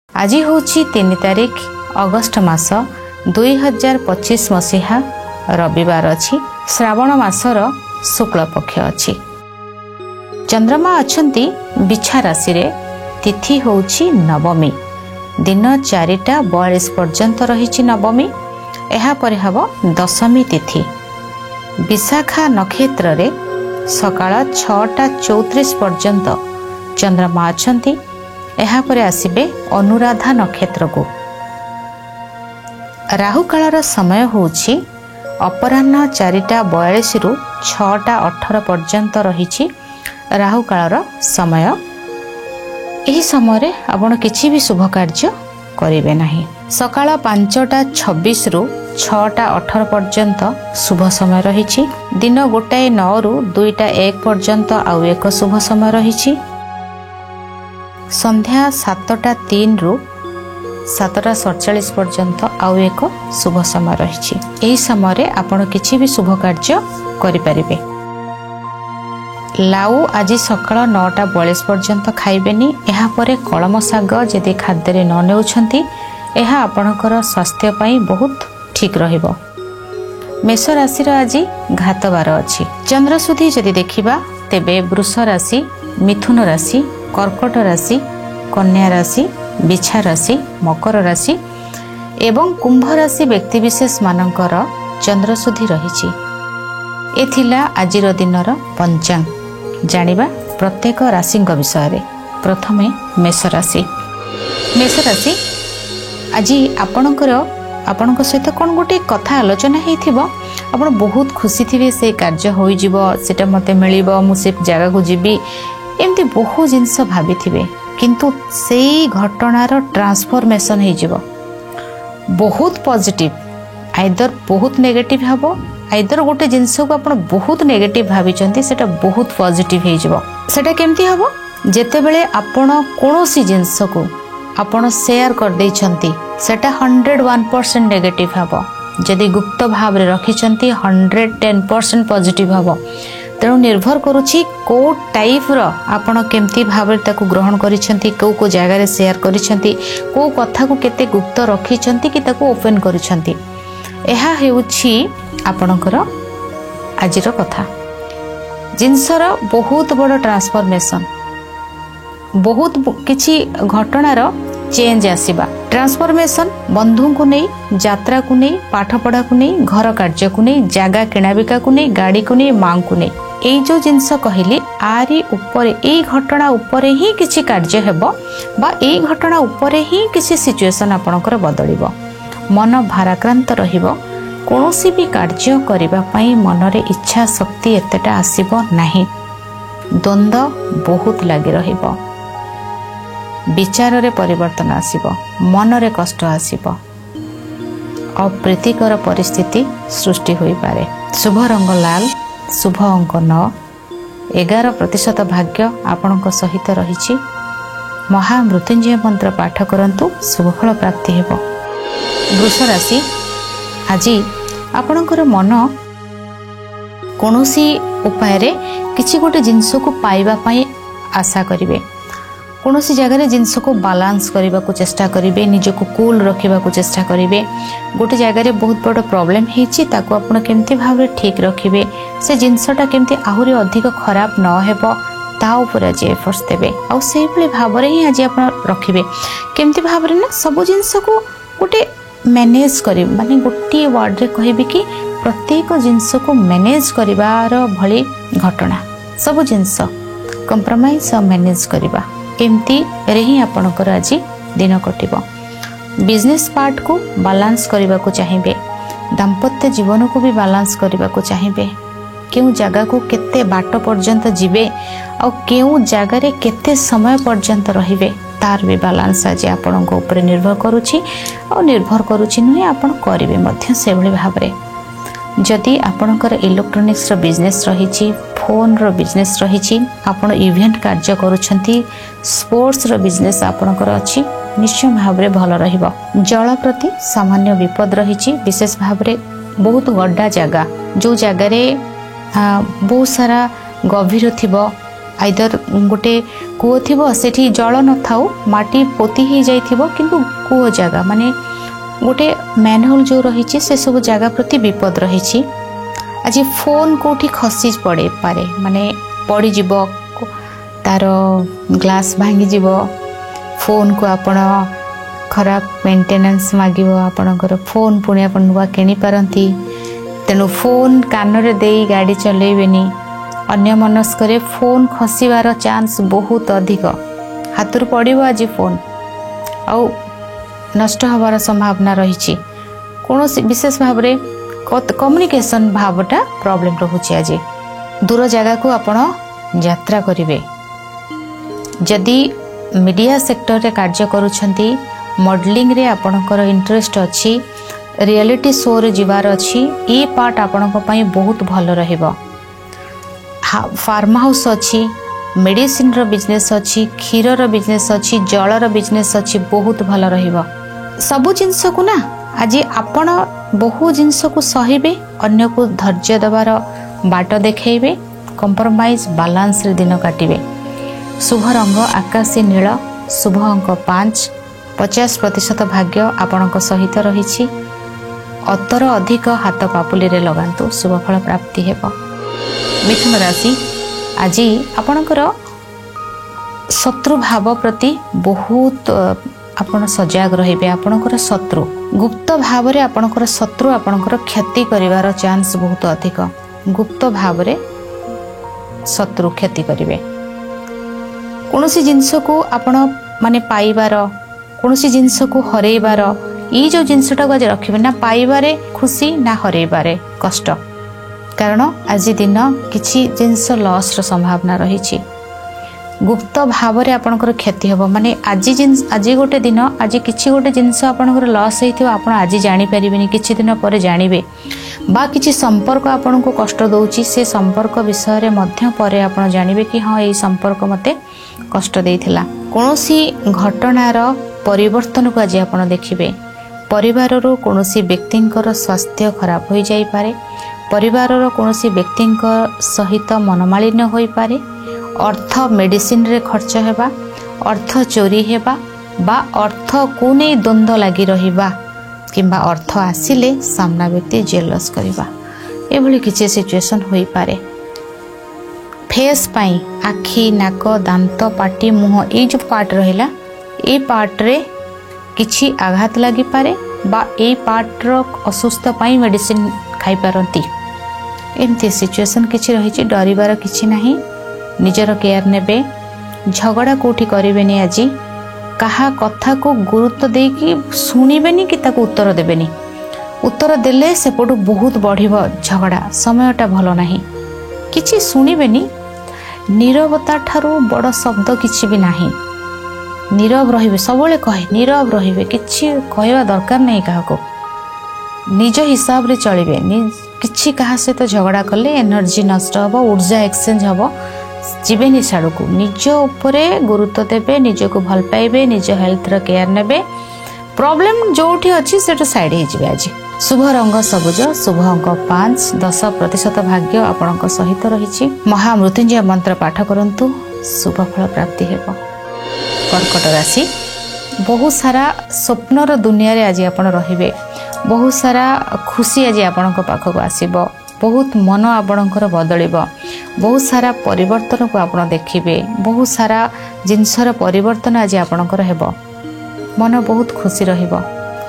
आज हूँ 3 तारिख अगस्ट मास 2025 मसीहा रविवार अच्छी श्रावण मासर शुक्ल पक्ष अच्छी। चंद्रमा अछंती बिछा राशि रे तिथि होउछि नवमी। दिन 4:42 पर्यंत रही नवमी। एहा परे हब दशमी तिथि। विशाखा नक्षत्र रे सकाळ 6:34 पर्यंत चंद्रमा अछंती। एहा परे आसिबे अनुराधा नक्षत्र को। राहु कालर समय होउछि अपराह्न 4:42 रु 6:18 पर्यंत रही राहु कालर समय। एही समय रे आपण किछि भी शुभ कार्य करिवे नाही। सकाळ 5:26 रु 6:18 पर्यंत शुभ समय रही। दिन 1:09 रु 2:01 पर्यंत आउ एक शुभ समय रही। संध्या 7:03 रु 7:47 पर्यंत आउ एक शुभ समय रही। एही समय रे आपण किछि भी शुभ कार्य करि परिबे। लाउ आज सकाळ 9:42 पर्यंत खाइबेनी। एहा परे कलम शाग जदि खाद्य रे न नेउछंती एहा आपणकर स्वास्थ्य पई बहुत ठीक रहिबो। मेष राशि रो आज घातवार अछि। चंद्रसुधी जदि देखिबा तेबे वृष राशि, मिथुन राशि, कर्कट राशि, कन्या राशि, बिछा राशि, मकर राशि एवं कुंभ राशि व्यक्तिविशेष मानकर चंद्रसुधी रही। एथिला आजिर दिनर पंचांग। जानिबा प्रत्येक राशि विषय रे। प्रथमे मेष राशि। मेष राशि आज आपणक सहित कौन गोटे कथा आलोचना होइथिबो। आपण बहुत खुशी थिबे से कार्य होई जिवो, सेटा मते मिलिबो, मु से जगह को जीबी, एमती बहुत जिनस भाबी थिबे किंतु सेई घटनार ट्रांसफॉर्मेशन हो जिवो बहुत पॉजिटिव। आइदर बहुत नेगेटिव हबो, आइदर गोटे जिनस को आपण बहुत नेगेटिव भाबिचंती सेटा बहुत पॉजिटिव हो जिवो। सेटा केमती हबो जेते बेले आपण कोनोसी जिनस को आपण शेयर कर दैछंती सेटा 101% नेगेटिव हबो। जदि गुप्त भाव रे रखिचंती 110% पॉजिटिव हबो। तेणु निर्भर करुछि को टाइप रो आपण केमती भाव रे ताकू ग्रहण करिसंती, को जगह रे शेयर करिसंती, को कथा को केते गुप्त रखिसंती कि ताकू ओपन करिसंती। एहा हेउछि आपणकर आजिर कथा। जिनसर बहुत बड़ ट्रांसफॉर्मेशन, बहुत किछि घटनार चेंज आसीबा। ट्रांसफॉर्मेशन बंधु को नहीं, यात्रा को नहीं, पाठ पढ़ा को नहीं, घर कार्य को नहीं, जगह किणाबिका को नहीं, गाड़ी को नहीं, मां को नहीं। एई जो जिनस कहली आरी ऊपर एई घटना ऊपर ही किछि कार्य हेबो बा एई घटना ऊपर ही किछि सिचुएशन आपनकर बदलिबो। मन भाराक्रांत रहिबो। कोनोसी भी कार्य करिबा पई मनरे इच्छा शक्ति एतेटा आसीबो नाही। द्वंद्व बहुत लागि रहिबो। विचार रे परिवर्तन आसीबो, मन रे कष्ट आसीबो, अप्रीतिकर परिस्थिति सृष्टि होई पारे। शुभ रंग लाल, शुभ अंक 9। 11% भाग्य आपणक सहित रहिछि। महामृत्युंजय मंत्र पाठ करंतु, शुभ फल प्राप्ति हेबो। वृष राशि आज आपणकर मन कोनोसी उपाय रे किछि गोटे जिंस को पाइबा पई आशा करिवे। कोनोसी जगह रे जिंस को बैलेंस करबा को चेष्टा करिवे, निज को कूल रखिबा को चेष्टा करिवे। गोटे जगह रे बहुत बड़ प्रॉब्लम हेछि ताको आपण केमती भाव रे ठीक रखिवे। से जिंसटा केमती आहुरी अधिक खराब न हेबो ता ऊपर आज एफर्ट्स देबे। आ सेही भली भाव रे ही आज आपण रखिवे। केमती भाव रे ना सब जिंस को गोटे मैनेज करि, माने गोटे वर्ड रे कहिबे कि प्रत्येक जिंस को मैनेज करिवार भली घटना। सब जिंस कंप्रोमाइज और मैनेज करिबा एमती रे ही आपणकर आज दिन कटिबो। बिजनेस पार्ट को बैलेंस करबा को चाहिए, दाम्पत्य जीवन को भी बैलेंस करबा को चाहिए। केउ जगह को केते बाट पर्यंत जिबे और केउ जगह रे केते समय पर्यंत रहिबे तार भी बैलेंस आज आपणक ऊपर निर्भर करूछि। और निर्भर करूछि नुहे आपण करिवे मध्य से भली भाव रे। जदि आपणकर इलेक्ट्रोनिक्स रो बिजनेस रहिछि, फोन रो बिजनेस रहिछि, आपण इवेंट कार्य करूछंती, स्पोर्ट्स रो बिजनेस आपणकर अछि, निश्चय भाव रे भल रहिबो। जल प्रति सामान्य विपद रहिछि। विशेष भाव रे बहुत गड्डा जगह जो जगह रे बहुत सारा गभीर थिबो आइदर गोटे कूओ थी सेठी जल न थाऊ माटी पोती ही जाइथिबो किंतु कूओ जगह माने गोटे मैनहोल जो रही से सब जगह प्रति विपद रही। आज फोन कोठी खसी पड़े पारे माने पड़ी जीव तार ग्लास भांगी जीव फोन को आपण खराब मेंटेनेंस मागिव आपणकर फोन पुणी आप नुआ किणी पारती तेणु फोन कान रे देई गाड़ी चलेबेनी अन्य मनस्करे फोन खसिबार चांस बहुत अधिक हाथ पड़ो आज फोन आउ नष्ट हबार संभावना रही कौन विशेष भाव में कम्युनिकेशन भावटा प्रॉब्लम रोचे। आज दूर जगह को आपण यात्रा करेंगे जदि मीडिया सेक्टर रे कार्य करुछंती मॉडलिंग रे आपणकर इंटरेस्ट अच्छी रियलिटी शो रे जीवार अच्छी ये पार्ट आपण बहुत भल रहिबो। फार्म हाउस अच्छी मेडिसिन रो बिजनेस अच्छी क्षीर रो बिजनेस अच्छी जल रो बिजनेस अच्छी बहुत भल रहिबो। सबु जिनस को ना आज आपण बहु जिनस को सहिबे अन्य को धैर्य देवार बाट देखेबे कंप्रोमाइज बालांस रे दिन काटिबे। शुभ रंग आकाशी नील शुभ अंक 5 50% भाग्य आपणक सहित रही। अतर अधिक हाथ पापुली रे लगांतु शुभ फल प्राप्ति हेबो। मिथुन राशि आज आपणकर शत्रु भाव प्रति बहुत आपण सजग रहिबे। आपणकर शत्रु गुप्त भाव रे आपणकर शत्रु आपणकर क्षति करिवार चांस बहुत अधिक। गुप्त भाव रे शत्रु क्षति करिवे। कौनसी जिनस को आपण माने पाइबार कौनसी जिनस को हरेबार ये जो जिनसटा को आज रखिबे ना पाइबारे खुशी ना हरेबारे कष्ट कारण आज दिन किछि जिनस लॉस रो संभावना रही। गुप्त भाव रे आपणकर क्षति हेबो माने आज गोटे दिन आज किछि गोटे जिनस आपणकर लॉस हेथिबो आपण आज जानि परिबेनी किछि दिन पर जानिबे बा किछि संपर्क आपन को कष्ट दउची से संपर्क विषय रे मध्य परे आपण जानिबे कि हां एई संपर्क मते कष्ट देइथिला। कोनोसी घटनार परिवर्तन को आज आपण देखिबे। परिवार रो कोनोसी व्यक्तिंकर स्वास्थ्य खराब होई जाई पारे। परिवार रो कोनोसी व्यक्तिंकर सहित मनमालिन्य होई पारे। अर्थ मेडिसिन रे खर्च हेबा अर्थ चोरी हेबा बा अर्थ को नै द्वंद्व लागि रहिबा किंबा अर्थ आसिले सामना व्यक्ति जेलस करिबा एभली किछि सिचुएशन होई पारे। फेस पाई आखि नाक दांत पाटी मुह ए जो पार्ट रहिला ए पार्ट रे किछि आघात लागि पारे बा ए पार्ट रो असुस्थ पाई मेडिसिन खाई पारंती। एमती सिचुएशन किछि रहिछि डरिबार किछि नाही। निजर केयर नेबे झगड़ा कोठी करिवेनी। आज कहा कथा को गुरुत्व दे कि शुणिबेनी कि ताको उत्तर देबेनी। उत्तर देले सेपटू बहुत बढ़िबो झगड़ा समयटा भलो नाही। किछि शुणिबेनी नीरवता ठारू बड़ शब्द किछि भी नाही। नीरव रहिबे सबले कहे नीरव रहिबे किछि कहवा दरकार नहीं काहाको निज हिसाब रे चलिबे। किछि कहा सहित झगड़ा कले एनर्जी नष्ट हबो ऊर्जा एक्सचेंज हबो जीवेनी साड़ू को निज उपरे गुरुत्व देबे निज को भल पाइबे निज हेल्थ रो केयर नेबे प्रॉब्लम जोठी अछि सेटो साइड हे जिवे। आज शुभ रंग सबुज शुभ अंक 5 10% भाग्य आपणक सहित रही। महामृत्युंजय मंत्र पाठ करंतु शुभ फल प्राप्ति हेबो। कर्कट राशि बहुत सारा स्वप्नर दुनिया रे आज आपण रहिबे। बहुत सारा खुशी आज आपणक पाखक आसीबो। बहुत मन आपणकर बदलिबो। बहुत सारा परिवर्तन को आपण देखिबे। बहुत सारा जिनसर परिवर्तन आज आपणकर हेबो। मन बहुत खुशी रहिबो।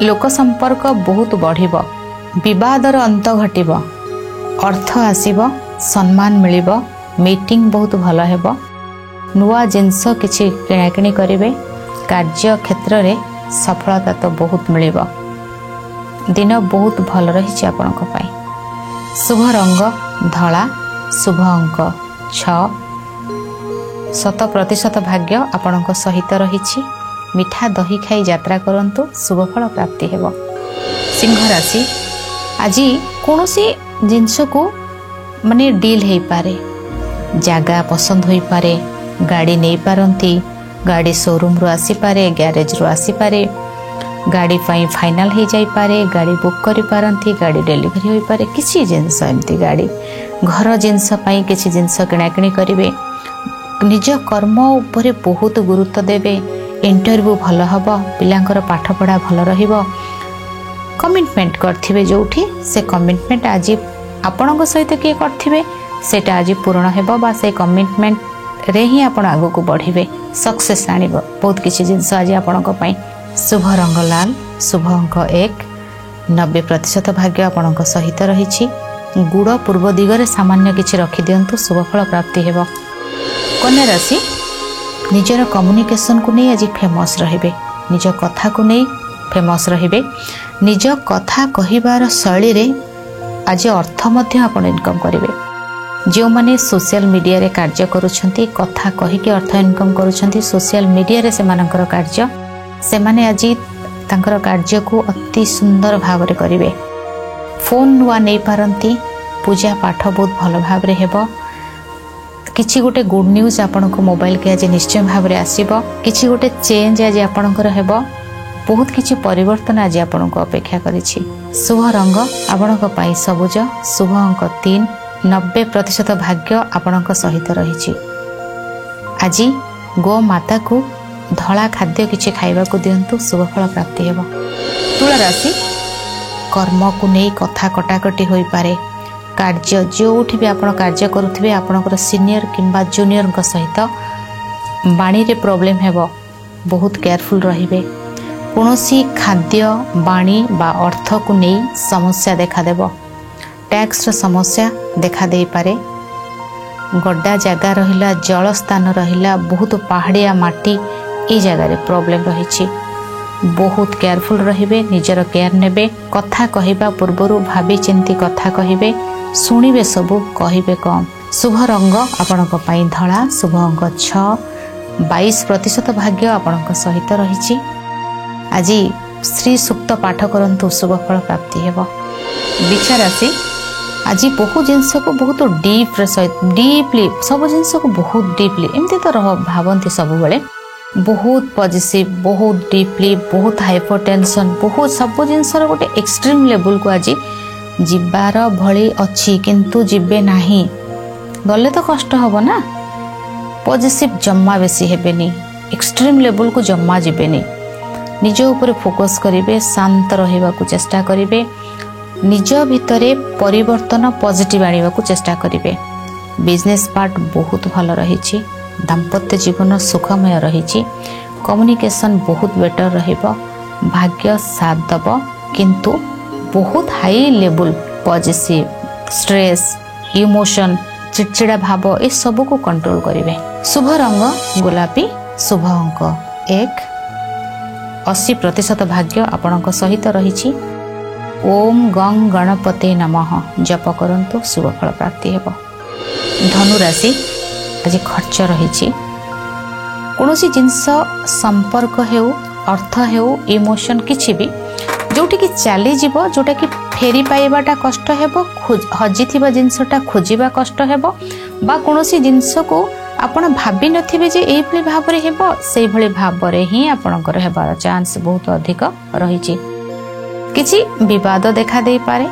लोक संपर्क बहुत बढ़िबो। विवादर अंत घटिबो। अर्थ आसीबो सम्मान मिलिबो। मीटिंग बहुत भलो हेबो। नुआ जिनस किछि किणाकिणी करिवे। कार्य क्षेत्र रे सफलता तो बहुत मिलिबो। दिन बहुत भल रही आपणक पाई। शुभ रंग धला शुभ अंक 6 100% भाग्य आपणक सहित रही। मिठा दही खाई यात्रा करंतु शुभ फल प्राप्ति हेबो। सिंह राशि आज कोनोसी जिनस को माने डील हेई पारे। जागा पसंद होई पारे। गाड़ी नहीं पारंती। गाड़ी शोरूम रो आसी पारे गैरेज रो आसी पारे। गाड़ी पाई फाइनल हो जाई पारे। गाड़ी बुक करि पारंती। गाड़ी डिलीवरी होई पारे। किछि जिनस एमती गाड़ी घर जिनस पाई किछि जिनस किणाकिणी करिवे। निज कर्म उपरे बहुत गुरुत्व देवे इंटरव्यू भल हम पिलांकर पाठपढ़ा भल रहिबो कमिटमेंट करथिबे जोठी से कमिटमेंट आज आपण सहित किए करथिबे सेटा आज पूर्ण हेबो बा से कमिटमेंट रे ही आपण आगो को बढ़िबे सक्सेस आनिबो बहुत किछि जिंस आज आपण को पई शुभ रंग लाल शुभ अंक 1 90% भाग्य आपण सहित रही गुड़ पूर्व दिगरे सामान्य किछि रखि दियंतु शुभ फल प्राप्ति हेबो कन्या राशि निजर कम्युनिकेशन को नहीं आज फेमस रहिबे निज कथा को नहीं फेमस रहिबे निज कथा कहिबार शैली रे आज अर्थ मध्य आपण इनकम करिवे जो माने सोशल मीडिया रे कार्य करूछंती कथा कहि के अर्थ इनकम करूछंती सोशल मीडिया रे से मानकर कार्य से माने आज तांकर कार्य को अति सुंदर भाव रे करिवे फोन नुआ नहीं पारंती पूजा पाठ बहुत भल भाव रे हेबो किछि गोटे गुड न्यूज आपण को मोबाइल के आज निश्चय भाव रे आसीबो किछि गोटे चेंज आज आपणकर हेबो बहुत किछि परिवर्तन आज आपण को अपेक्षा करिछि शुभ रंग आपणक पाई सबुज शुभ अंक 3 90% भाग्य आपणक सहित रहिछि आज गो माता को धला खाद्य किछि खाइबा को दियंतु शुभ फल प्राप्ति हेबो तुला राशि कर्म को नहीं कथा कटाकटी होई पारे कार्य जोठी भी आपण कार्य करुथिबे आपणकर सीनियर किंबा जूनियर सहित बाणी रे प्रॉब्लम हेबो बहुत केयरफुल रहिबे कोनोसी खाद्य बाणी बा अर्थ को नहीं समस्या देखा देबो टैक्स र समस्या देखा दे पारे गड्डा जगह रहिला जल स्थान रहिला बहुत पहाड़िया माटी ए जगह रे प्रॉब्लम रहिछि बहुत केयरफुल रहिबे निजर केयर नेबे कथा कहिबा पूर्वरु भाबी चिंती कथा कहिबे सुनिबे सबु कहिबे कम शुभ रंग आपणक पाई धला शुभ अंक 6 22% भाग्य आपणक सहित रहिछि आज श्री सूक्त पाठ करंतु शुभ फल प्राप्ति हेबो बिछा राशि आज बहुत जिनस को बहुत डीपली सब जिनस को बहुत डीपली एमती तो भावती सब बेले बहुत पॉजिटिव बहुत डीपली बहुत हाइपरटेंशन बहुत सब जिनस गोटे एक्सट्रीम लेवल को आज जिबार भली अच्छी किंतु जिबे नाही गले तो कष्ट हबो ना पॉजिटिव जम्मा बेसी हेबेनी एक्सट्रीम लेवल को जम्मा जिबेनी निज ऊपर फोकस करिवे शांत रहिबा को चेष्टा करिवे निज भितरे परिवर्तन पॉजिटिव आनिबा को चेष्टा करिवे बिजनेस पार्ट बहुत भल रहिछि दाम्पत्य जीवन सुखमय रहिछि कम्युनिकेशन बहुत बेटर रहिबो भाग्य साथ दबो किंतु बहुत high level positive stress emotion चिड़चिड़ा भाव ए सब को कंट्रोल करिवे शुभ रंग गुलाबी शुभ अंक 1 80% भाग्य आपणक सहित रहिछि ओम गंग गणपते नमः जप करंतु शुभ फल प्राप्ति हेबो धनु राशि आज खर्च रहिछि कोनोसी जिंस संपर्क हेउ अर्थ हेउ इमोशन किछि भी जोटी कि चली जीवो जोटा कि फेरी पाइबाटा कष्ट हेबो हजिथिबा जिंसटा खोजिबा कष्ट हेबो बा कोनोसी जिंस को आपण भाबी नथिबे जे एई भली भाबरे हेबो सेई भली भाबरे ही आपणकर हेबार चांस बहुत अधिक रहिछि किछि विवाद देखा दे पारे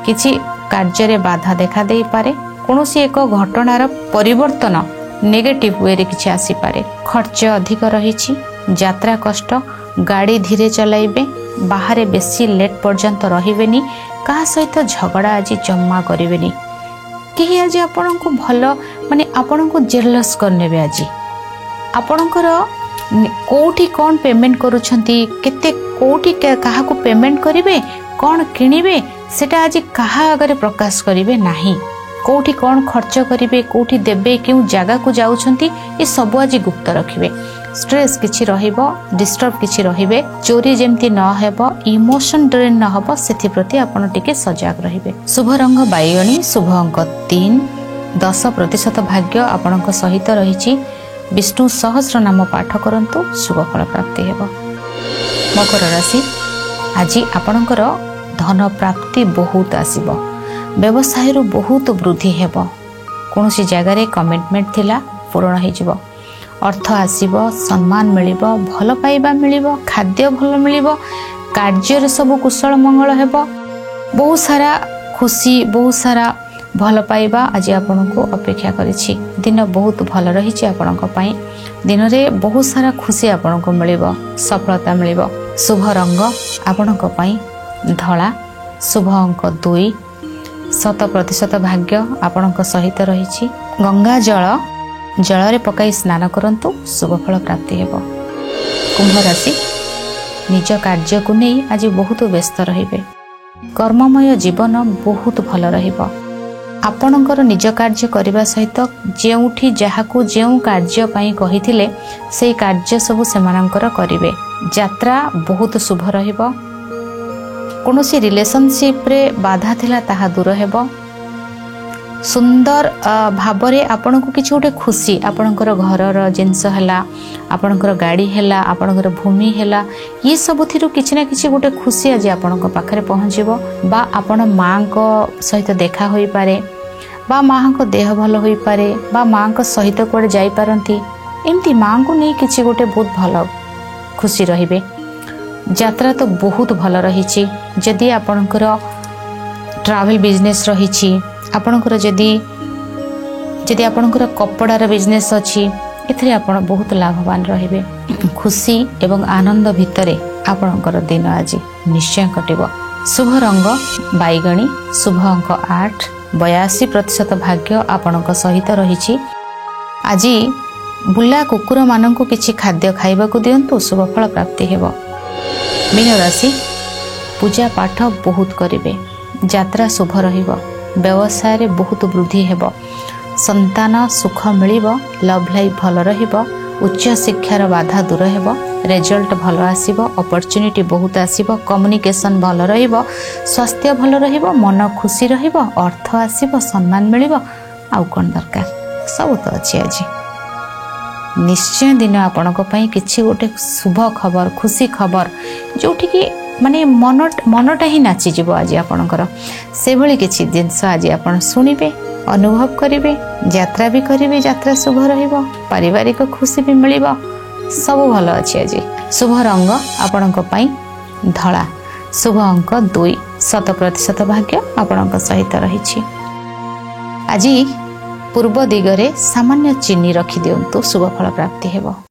किछि कार्य रे बाधा देखा दे पारे कोनोसी एक घटनार परिवर्तन नेगेटिव वे रे किछि आसी पारे खर्च अधिक रहिछि यात्रा कष्ट गाड़ी धीरे चलाइबे बाहर बेसी लेट पर्यंत रहिबेनी का सहित झगड़ा आज जम्मा करिबेनी कि आज आपण को भल माने आपण को जेलस करनेबे आज आपणकर कोठी कौन पेमेंट करूछंती केते कोठी काहा को पेमेंट करिवे कौन किनिबे सेटा आज काहा अगर प्रकाश करिवे नाही कोठी कौन खर्च करिवे कोठी देबे केउ जगह को जाउछंती ए सब आज गुप्त रखिबे स्ट्रेस किछि रहिबो डिस्टर्ब किछि रहिबे चोरी जेमती न हेबो इमोशन ड्रेन न हबो सेथि प्रति आपण टिके सजग रहिबे शुभ रंग बायणी शुभ अंक 3 10% भाग्य आपणक सहित रहिछि विष्णु सहस्र नाम पाठ करंतु शुभ फल प्राप्ति हेबो मकर राशि आज आपणकर धन प्राप्ति बहुत आसीबो व्यवसाय रु बहुत वृद्धि हेबो कोनोसी जगह रे कमिटमेंट थिला पूर्ण हे जिवो अर्थ आसीबो सम्मान मिलिबो भल पाइबा मिलिबो खाद्य भल मिलिबो कार्य रे सब कुशल मंगल हेबो बहुत सारा खुशी बहुत सारा भल पाइबा आज आपको अपेक्षा करिछि। दिन बहुत भल रही आपणक दिन में बहुत सारा खुशी आपको मिल सफलता मिल। शुभ रंग आपणक धला। शुभ अंक 2। 100% भाग्य आपणक सहित रही। गंगा जल रे पकाई स्नान करंतु शुभ फल प्राप्ति हेबो। कुंभ राशि निज कार्य को नहीं आज बहुत व्यस्त रहिबे। कर्ममय जीवन बहुत भल रहिबो। आपणकर निज कार्य करने सहित जेउठी जहाकू जेउ कार्य पई कहिथिले से कार्य सब सेमानंकर करिवे। यात्रा बहुत शुभ रहिबो। कोनोसी रिलेशनशिप रे बाधा थिला ताहा दूर हेबो। सुंदर भावरे आपण को किछि गोटे खुशी आपणकर घरर जिनस हैला, आपणकर गाड़ी हैला, आपणकर भूमि हैला, ये सब थिरु किछि ना किछि गोटे खुशी आज आपणक पाखरे पहुँचीबो। बा आपण माँ को सहित देखा होई पारे, बा माँ को देह भल होई पारे, बा माँ को सहित कोड़े जाई पारंती। एमती माँ को नहीं किछि गोटे बहुत भल खुशी रहिबे। यात्रा तो बहुत भल रही। जदि आपणकर ट्रैवल बिजनेस रही, आपणकर जदि आपणकर कपड़ार बिजनेस अच्छी, एथिरे आपण बहुत लाभवान रहिबे। खुशी एवं आनंद भितरे आपणकर दिन आज निश्चय कटिबो। शुभ रंग बैगणी। शुभ अंक 8। 82% भाग्य आपणक सहित रही। आज बुला कुकुर माननकु किछि खाद्य खाइबाकू दियंतु शुभ फल प्राप्ति हेबो। मीन राशि पूजा पाठ बहुत करिवे। यात्रा शुभ रहिबो। व्यवसाय रे बहुत वृद्धि हेबो। संतान सुख मिलिबो। लव लाइफ भल रहिबो। उच्च शिक्षार बाधा दूर हेबो। रिजल्ट भल आसीबो। अपॉर्चुनिटी बहुत आसीबो। कम्युनिकेशन भल रहिबो। स्वास्थ्य भल रहिबो। मन खुशी रहिबो। अर्थ आसीबो। सम्मान मिलिबो। आउ कोन दरकार सब तो अछि। आज निश्चय दिन आपणक पई किछि गोटे शुभ खबर, खुशी खबर, जोठी कि माने मनटा ही नाची जीवो। आज आपणकर से भली किछि जिंस आज आपण सुनिबे, अनुभव करिवे, यात्रा भी करिवे। यात्रा शुभ रहिबो। पारिवारिक खुशी भी मिलिबो। सब भल अछि। आज शुभ रंग आपणक पई धला। शुभ अंक 2। 100% भाग्य आपणक सहित रही। आज पूर्व दिगरे सामान्य चीनी रखी दियंतु शुभ फल प्राप्ति हेबो।